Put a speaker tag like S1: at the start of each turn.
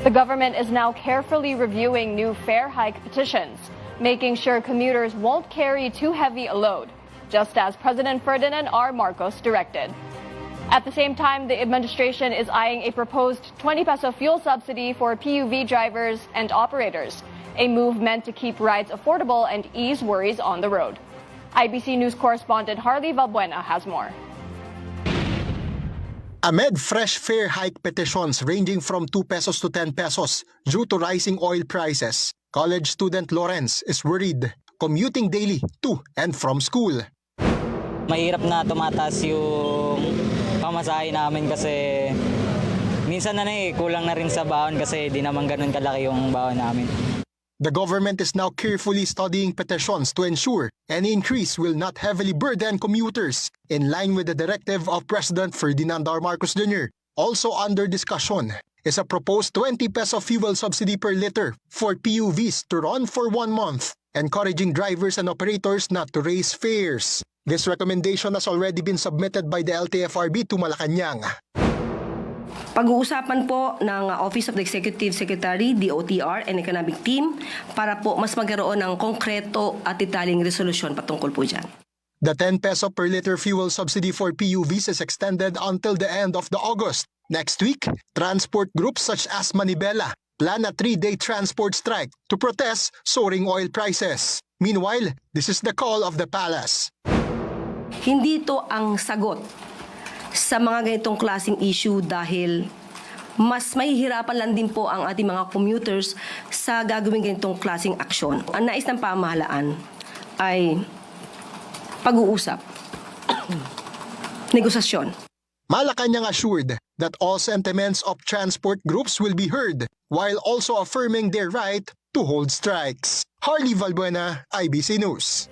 S1: The government is now carefully reviewing new fare hike petitions, making sure commuters won't carry too heavy a load, just as President Ferdinand R. Marcos directed. At the same time, the administration is eyeing a proposed 20 peso fuel subsidy for PUV drivers and operators, a move meant to keep rides affordable and ease worries on the road. IBC News correspondent Harley Valbuena has more.
S2: Amid fresh fare hike petitions ranging from 2 pesos to 10 pesos due to rising oil prices, college student Lawrence is worried commuting daily to and from school.
S3: Mahirap na tumataas yung pamasahe namin kasi minsan kulang na rin sa baon kasi di naman ganun kalaki yung baon namin.
S2: The government is now carefully studying petitions to ensure any increase will not heavily burden commuters, in line with the directive of President Ferdinand R. Marcos Jr. Also under discussion is a proposed 20 peso fuel subsidy per liter for PUVs to run for 1 month, encouraging drivers and operators not to raise fares. This recommendation has already been submitted by the LTFRB to Malacanang.
S4: Pag-uusapan po ng Office of the Executive Secretary, DOTR, and Economic Team para po mas magkaroon ng konkreto at detaling resolusyon patungkol po dyan.
S2: The 10 peso per liter fuel subsidy for PUVs is extended until the end of the August. Next week, transport groups such as Manibela plan a 3-day transport strike to protest soaring oil prices. Meanwhile, this is the call of the palace.
S4: Hindi ito ang sagot sa mga ganitong klaseng issue dahil mas mahihirapan lang din po ang ating mga commuters sa gagawin ganitong klaseng aksyon. Ang nais ng pamahalaan ay pag-uusap, negosasyon.
S2: Malacanang assured that all sentiments of transport groups will be heard while also affirming their right to hold strikes. Harley Valbuena, IBC News.